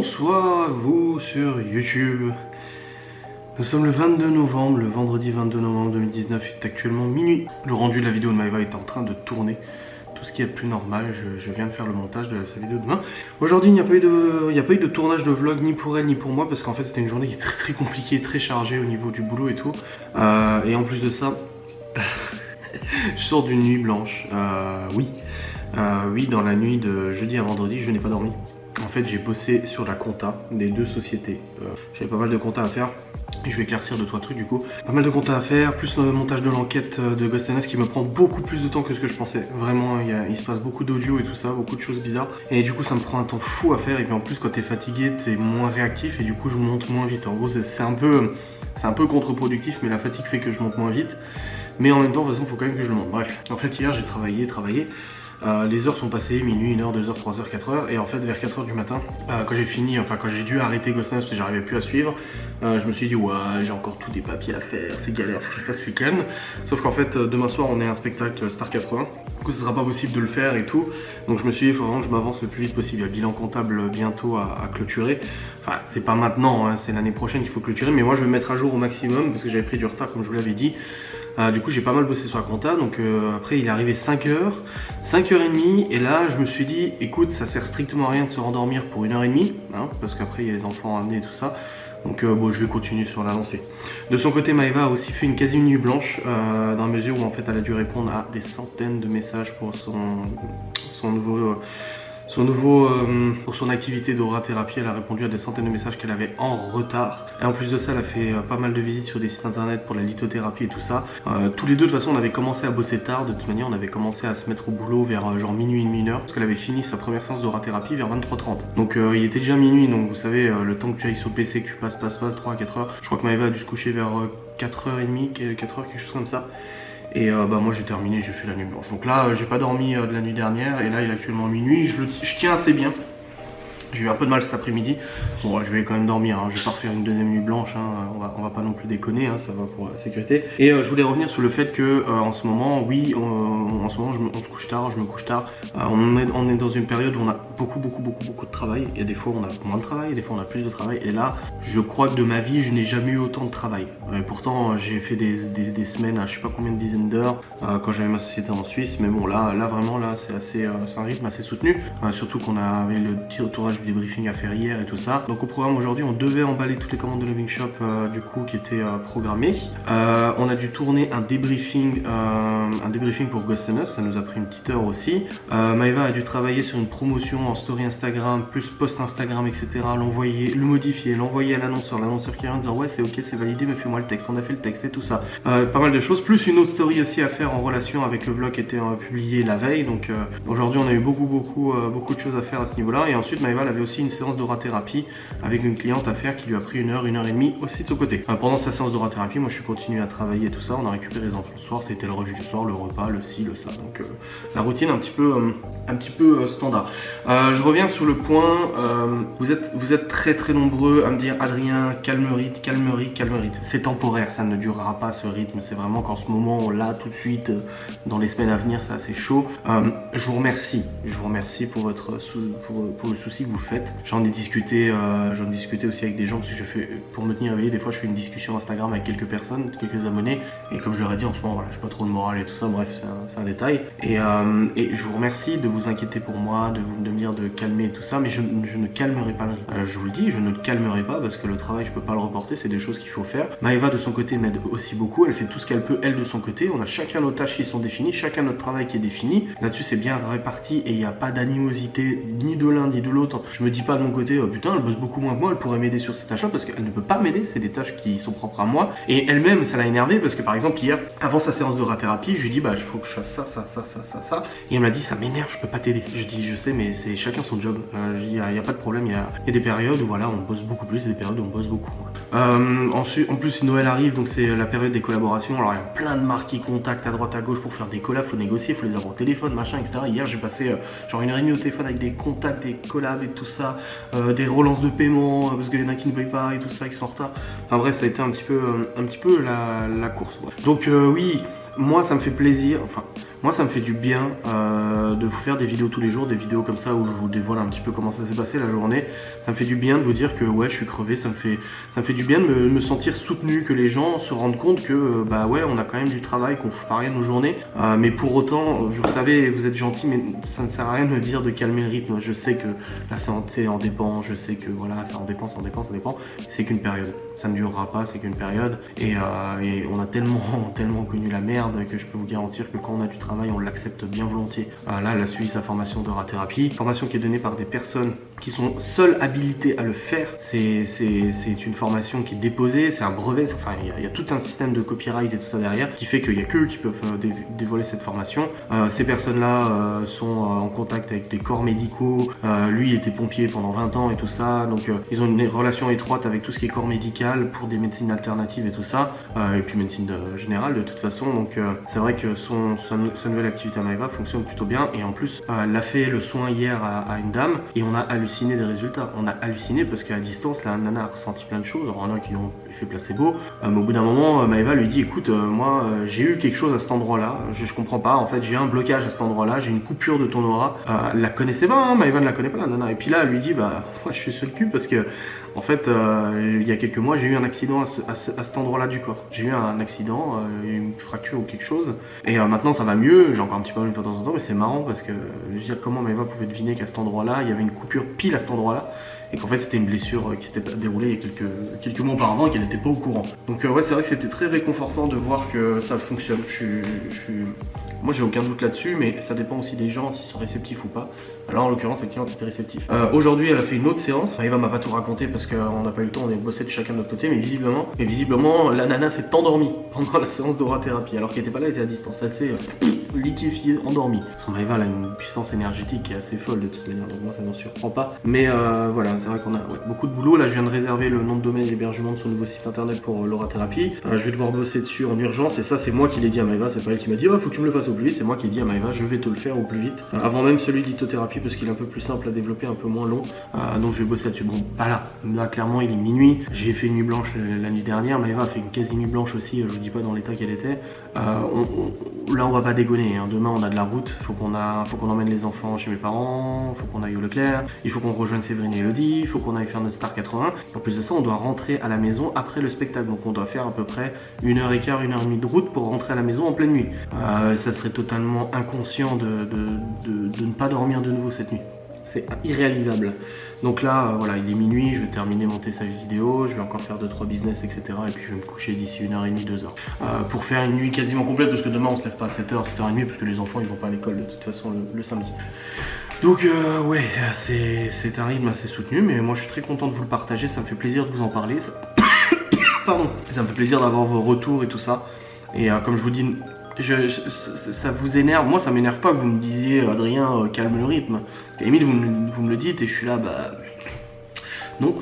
Bonsoir à vous sur YouTube. Nous sommes le 22 novembre, le vendredi 22 novembre 2019, il est actuellement minuit. Le rendu de la vidéo de Maeva est en train de tourner. Tout ce qui est plus normal, je viens de faire le montage de sa vidéo demain. Aujourd'hui, il n'y a pas eu de tournage de vlog ni pour elle ni pour moi parce qu'en fait c'était une journée qui est très compliquée, très chargée au niveau du boulot et tout. Et en plus de ça, je sors d'une nuit blanche. Oui, dans la nuit de jeudi à vendredi, je n'ai pas dormi. En fait, j'ai bossé sur la compta des deux sociétés. J'avais pas mal de compta à faire. Et je vais éclaircir 2-3 trucs du coup. Pas mal de compta à faire, plus le montage de l'enquête de Ghost and Us qui me prend beaucoup plus de temps que ce que je pensais. Vraiment, il se passe beaucoup d'audio et tout ça, beaucoup de choses bizarres. Et du coup, ça me prend un temps fou à faire. Et puis en plus, quand t'es fatigué, t'es moins réactif et du coup, je monte moins vite. En gros, c'est un peu contre-productif, mais la fatigue fait que je monte moins vite. Mais en même temps, de toute façon, il faut quand même que je le monte. Bref, en fait, hier, j'ai travaillé. Les heures sont passées, minuit, 1h, 2h, 3h, 4h, et en fait vers 4h du matin, quand j'ai fini, enfin quand j'ai dû arrêter Ghost and Us parce que j'arrivais plus à suivre, je me suis dit ouais, j'ai encore tous des papiers à faire, c'est galère, faut que je fasse ce week-end. Sauf qu'en fait demain soir on est à un spectacle Star 80, du coup ce sera pas possible de le faire et tout, donc je me suis dit il faut vraiment que je m'avance le plus vite possible. Il y a le bilan comptable bientôt à clôturer, enfin c'est pas maintenant, hein, c'est l'année prochaine qu'il faut clôturer, mais moi je vais me mettre à jour au maximum parce que j'avais pris du retard comme je vous l'avais dit. Du coup j'ai pas mal bossé sur la compta, donc après il est arrivé 5h, 5h30 et là je me suis dit écoute ça sert strictement à rien de se rendormir pour 1h30 hein, parce qu'après il y a les enfants à amener et tout ça, donc bon je vais continuer sur la lancée. De son côté Maeva a aussi fait une quasi nuit blanche dans la mesure où en fait elle a dû répondre à des centaines de messages pour pour son activité d'aura-thérapie. Elle a répondu à des centaines de messages qu'elle avait en retard. Et en plus de ça, elle a fait pas mal de visites sur des sites internet pour la lithothérapie et tout ça. Tous les deux, de toute façon, on avait commencé à bosser tard. De toute manière, on avait commencé à se mettre au boulot vers genre minuit et demi, 1h. Parce qu'elle avait fini sa première séance d'aura-thérapie vers 23h30. Donc il était déjà minuit. Donc vous savez, le temps que tu ailles sur le PC, que tu passes 3 à 4h. Je crois que Maeva a dû se coucher vers 4h30, 4h, quelque chose comme ça. Et moi j'ai terminé, j'ai fait la nuit blanche. Donc là j'ai pas dormi de la nuit dernière et là il est actuellement minuit, je tiens assez bien. J'ai eu un peu de mal cet après-midi. Bon, je vais quand même dormir, hein. Je vais pas refaire une deuxième nuit blanche, hein. On va pas non plus déconner, hein. Ça va pour la sécurité. Et je voulais revenir sur le fait que en ce moment, oui, en ce moment on se couche tard, je me couche tard. On est dans une période où on a beaucoup de travail. Il y a des fois on a moins de travail, des fois on a plus de travail. Et là, je crois que de ma vie, je n'ai jamais eu autant de travail. Pourtant, j'ai fait des semaines à je sais pas combien de dizaines d'heures quand j'avais ma société en Suisse. Mais bon, là vraiment, là c'est un rythme assez soutenu. Surtout qu'on avait le tournage du débriefing à faire hier et tout ça. Donc au programme aujourd'hui, on devait emballer toutes les commandes de Loving Shop du coup qui étaient programmées. On a dû tourner un débriefing pour Ghost and Us, ça nous a pris une petite heure aussi. Maeva a dû travailler sur une promotion en story Instagram, plus post Instagram, etc. L'envoyer, le modifier, l'envoyer à l'annonceur qui vient dire ouais c'est ok, c'est validé, mais fais-moi le texte. On a fait le texte et tout ça. Pas mal de choses, plus une autre story aussi à faire en relation avec le vlog qui était publié la veille. Donc aujourd'hui on a eu beaucoup de choses à faire à ce niveau-là. Et ensuite Maeva avait aussi une séance d'aura-thérapie avec une cliente à faire qui lui a pris 1h30 aussi de son côté. Pendant sa séance d'aura-thérapie, moi je suis continué à travailler et tout ça. On a récupéré les enfants le soir, c'était le rush du soir, le repas, le ci, le ça. Donc la routine un petit peu standard. Je reviens sur le point. Vous êtes très nombreux à me dire Adrien, calme rythme. C'est temporaire, ça ne durera pas ce rythme. C'est vraiment qu'en ce moment, là, tout de suite, dans les semaines à venir, c'est assez chaud. Je vous remercie pour le souci que vous faites. J'en ai discuté aussi avec des gens parce que pour me tenir éveillé, des fois je fais une discussion Instagram avec quelques personnes, quelques abonnés, et comme je leur ai dit en ce moment, voilà, je n'ai pas trop de morale et tout ça, bref, c'est un détail. Et je vous remercie de vous inquiéter pour moi, de me dire de calmer et tout ça, mais je ne calmerai pas le rythme. Je vous le dis, je ne le calmerai pas parce que le travail, je peux pas le reporter, c'est des choses qu'il faut faire. Maeva de son côté m'aide aussi beaucoup, elle fait tout ce qu'elle peut, elle de son côté. On a chacun nos tâches qui sont définies, chacun notre travail qui est défini. Là-dessus, c'est bien réparti et il n'y a pas d'animosité ni de l'un ni de l'autre. Je me dis pas de mon côté, oh, putain, elle bosse beaucoup moins que moi, elle pourrait m'aider sur ces tâches-là parce qu'elle ne peut pas m'aider, c'est des tâches qui sont propres à moi. Et elle-même, ça l'a énervé parce que par exemple, hier, avant sa séance d'aura-thérapie, je lui ai dit, bah, il faut que je fasse ça. Et elle m'a dit, ça m'énerve, je peux pas t'aider. Je dis, je sais, mais c'est chacun son job. Il n'y a pas de problème, il y a des périodes où voilà, on bosse beaucoup plus et des périodes où on bosse beaucoup moins. Ensuite, en plus, Noël arrive, donc c'est la période des collaborations. Alors, il y a plein de marques qui contactent à droite à gauche pour faire des collabs, faut négocier, faut les avoir au téléphone, machin, etc. Hier, j'ai passé genre 1h30 au téléphone avec des contacts, des collabs et tout ça, des relances de paiement parce qu'il y en a qui ne payent pas et tout ça, qui sont en retard. Enfin bref, ça a été un petit peu la course. Ouais. Donc oui. moi ça me fait plaisir, enfin moi ça me fait du bien de vous faire des vidéos tous les jours, des vidéos comme ça où je vous dévoile un petit peu comment ça s'est passé la journée. Ça me fait du bien de vous dire que ouais je suis crevé, ça me fait du bien de me sentir soutenu, que les gens se rendent compte que bah ouais on a quand même du travail, qu'on fout pas rien nos journées, mais pour autant, vous savez, vous êtes gentil, mais ça ne sert à rien de me dire de calmer le rythme. Je sais que la santé en dépend, je sais que voilà ça en dépend, c'est qu'une période, ça ne durera pas, c'est qu'une période, et on a tellement connu la merde que je peux vous garantir que quand on a du travail on l'accepte bien volontiers. Là elle a suivi sa formation d'aura-thérapie, formation qui est donnée par des personnes qui sont seules habilitées à le faire. C'est une formation qui est déposée, c'est un brevet, enfin il y a tout un système de copyright et tout ça derrière qui fait qu'il n'y a qu'eux qui peuvent dévoiler cette formation. Ces personnes là sont en contact avec des corps médicaux, lui était pompier pendant 20 ans et tout ça, donc ils ont une relation étroite avec tout ce qui est corps médical pour des médecines alternatives et tout ça, et puis médecine générale de toute façon, donc c'est vrai que sa nouvelle activité à Maëva fonctionne plutôt bien, et en plus elle a fait le soin hier à une dame et on a halluciné des résultats. On a halluciné parce qu'à distance la nana a ressenti plein de choses. Alors il y en a qui ont fait placebo, mais au bout d'un moment Maëva lui dit écoute moi j'ai eu quelque chose à cet endroit là, je comprends pas, en fait j'ai un blocage à cet endroit là, j'ai une coupure de ton aura. Elle la connaissait pas, hein, Maëva ne la connaît pas la nana, et puis là elle lui dit bah moi je suis sur le cul parce que en fait il y a quelques mois j'ai eu un accident à cet endroit là du corps, j'ai eu un accident, une fracture ou quelque chose, et maintenant ça va mieux, j'ai encore un petit peu mal une fois de temps en temps, mais c'est marrant parce que je veux dire comment Maëva pouvait deviner qu'à cet endroit là il y avait une coupure pile à cet endroit là, et qu'en fait c'était une blessure qui s'était déroulée il y a quelques mois auparavant et qu'elle n'était pas au courant. Donc ouais c'est vrai que c'était très réconfortant de voir que ça fonctionne. Moi j'ai aucun doute là-dessus, mais ça dépend aussi des gens s'ils sont réceptifs ou pas. Alors en l'occurrence la cliente était réceptive. Aujourd'hui elle a fait une autre séance, Maëva m'a pas tout raconté parce qu'on n'a pas eu le temps, on est bossé de chacun de notre côté, mais visiblement la nana s'est endormie pendant la séance d'aura-thérapie alors qu'elle était pas là, elle était à distance, assez liquéfiée, endormie. Son Maëva elle a une puissance énergétique qui est assez folle de toute manière, donc moi ça m'en surprend pas. Mais voilà, c'est vrai qu'on a beaucoup de boulot. Là je viens de réserver le nom de domaine et l'hébergement de son nouveau site internet pour l'aura-thérapie. Je vais devoir bosser dessus en urgence, et ça c'est moi qui l'ai dit à Maëva, c'est pas elle qui m'a dit oh faut que tu me le fasses au plus vite, c'est moi qui ai dit à Maëva je vais te le faire au plus vite, avant même celui de lithothérapie parce qu'il est un peu plus simple à développer, un peu moins long, donc je vais bosser là-dessus. Bon pas là clairement il est minuit, j'ai fait une nuit blanche la nuit dernière, Maëva a fait une quasi nuit blanche aussi, je vous dis pas dans l'état qu'elle était. Là on va pas dégonner, hein. Demain on a de la route, faut qu'on emmène les enfants chez mes parents, faut qu'on aille au Leclerc, il faut qu'on rejoigne Séverine et Elodie, il faut qu'on aille faire notre Star 80, en plus de ça on doit rentrer à la maison après le spectacle, donc on doit faire à peu près 1h15, 1h30 de route pour rentrer à la maison en pleine nuit. Ça serait totalement inconscient de ne pas dormir de nouveau cette nuit. C'est irréalisable. Donc là, voilà, il est minuit, je vais terminer monter sa vidéo, je vais encore faire 2-3 business, etc. Et puis je vais me coucher d'ici 1h30, 2h. Pour faire une nuit quasiment complète, parce que demain on se lève pas à 7h, 7h30, parce que les enfants ils vont pas à l'école de toute façon le samedi. Donc ouais, c'est un rythme assez soutenu, mais moi je suis très content de vous le partager, ça me fait plaisir de vous en parler. Pardon. Ça me fait plaisir d'avoir vos retours et tout ça. Et comme je vous dis, ça vous énerve, moi ça m'énerve pas que vous me disiez Adrien calme le rythme. Parce qu'à la limite vous me le dites et je suis là bah non,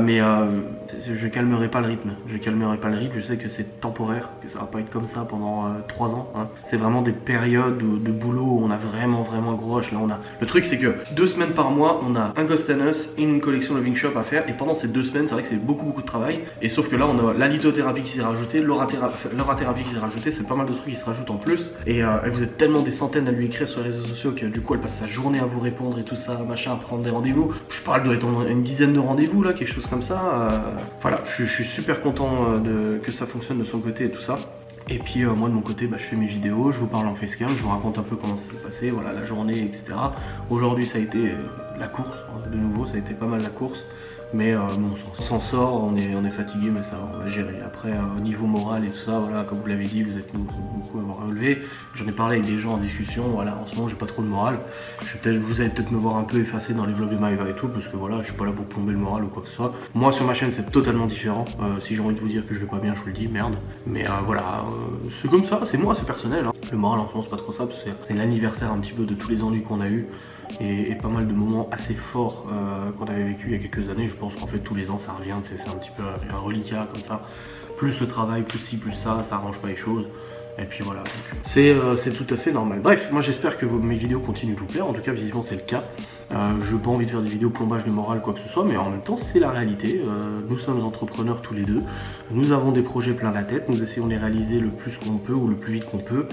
mais je calmerai pas le rythme, je sais que c'est temporaire, que ça va pas être comme ça pendant 3 ans, hein. C'est vraiment des périodes de boulot où on a vraiment gros rush. Là on a, le truc c'est que 2 semaines par mois on a un Ghost and Us et une collection Loving Shop à faire, et pendant ces 2 semaines c'est vrai que c'est beaucoup de travail, et sauf que là on a la lithothérapie qui s'est rajoutée, l'aura-thérapie qui s'est rajoutée, c'est pas mal de trucs qui se rajoutent en plus, et vous êtes tellement des centaines à lui écrire sur les réseaux sociaux que du coup elle passe sa journée à vous répondre et tout ça, machin, à prendre des rendez-vous. Je parle doit être une dizaine de rendez-vous là, quelque chose comme ça. Voilà, je suis super content que ça fonctionne de son côté et tout ça. Et puis moi de mon côté je fais mes vidéos, je vous parle en facecam, je vous raconte un peu comment ça s'est passé, voilà la journée, etc. Aujourd'hui ça a été la course, de nouveau ça a été pas mal la course, mais bon, on s'en sort, on est fatigué, mais ça on va gérer. Après au niveau moral et tout ça, voilà, comme vous l'avez dit, vous êtes beaucoup à avoir relevé. J'en ai parlé avec des gens en discussion, voilà, en ce moment j'ai pas trop de morale. Vous allez peut-être me voir un peu effacé dans les vlogs de Maëva et tout, parce que voilà, je suis pas là pour plomber le moral ou quoi que ce soit. Moi sur ma chaîne c'est totalement différent, si j'ai envie de vous dire que je vais pas bien, je vous le dis, merde. Mais voilà, c'est comme ça, c'est moi, c'est personnel, hein. Le moral en ce moment c'est pas trop ça, parce que c'est l'anniversaire un petit peu de tous les ennuis qu'on a eu, et pas mal de moments assez forts qu'on avait vécu il y a quelques années. Je pense qu'en fait tous les ans ça revient, c'est un petit peu un reliquat comme ça. Plus le travail, plus ci, plus ça arrange pas les choses. Et puis voilà, c'est tout à fait normal. Bref, moi j'espère que mes vidéos continuent de vous plaire, en tout cas visiblement c'est le cas. Je n'ai pas envie de faire des vidéos plombage de morale quoi que ce soit, mais en même temps c'est la réalité. Nous sommes entrepreneurs tous les deux, nous avons des projets plein la tête, nous essayons de les réaliser le plus qu'on peut ou le plus vite qu'on peut,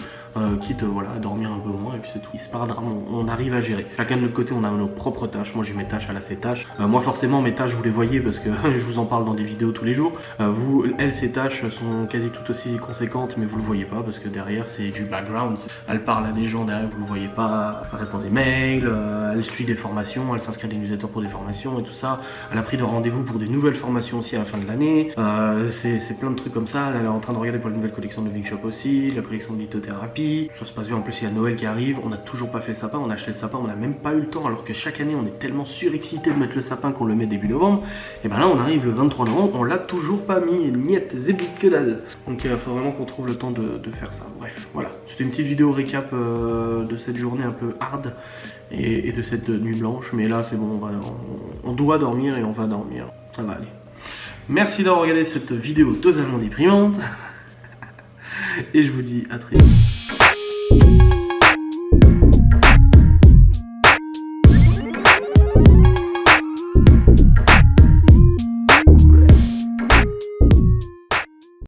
quitte voilà, à dormir un peu moins et puis c'est tout. C'est pas un drame, on arrive à gérer. Chacun de notre côté on a nos propres tâches, moi j'ai mes tâches, elle a ses tâches. Moi forcément mes tâches vous les voyez parce que je vous en parle dans des vidéos tous les jours. Vous, elle, ses tâches sont quasi tout aussi conséquentes mais vous le voyez pas parce que derrière c'est du background. Elle parle à des gens derrière, vous le voyez pas, elle répond des mails, elle suit des formations, elle s'inscrit à des newsletters pour des formations et tout ça. Elle a pris de rendez-vous pour des nouvelles formations aussi à la fin de l'année. C'est plein de trucs comme ça. Elle est en train de regarder pour la nouvelle collection de Living Shop aussi, la collection de lithothérapie. Ça se passe bien, en plus il y a Noël qui arrive, on n'a toujours pas fait le sapin, on a acheté le sapin, on n'a même pas eu le temps alors que chaque année on est tellement surexcité de mettre le sapin qu'on le met début novembre. Et ben là on arrive le 23 novembre, on l'a toujours pas mis, niette, zébit que dalle. Donc il faut vraiment qu'on trouve le temps de faire ça. Bref, voilà. C'était une petite vidéo récap de cette journée un peu hard et de cette nuit blanche. Mais là c'est bon, on doit dormir et on va dormir. Ça va aller. Merci d'avoir regardé cette vidéo totalement déprimante. Et je vous dis à très vite.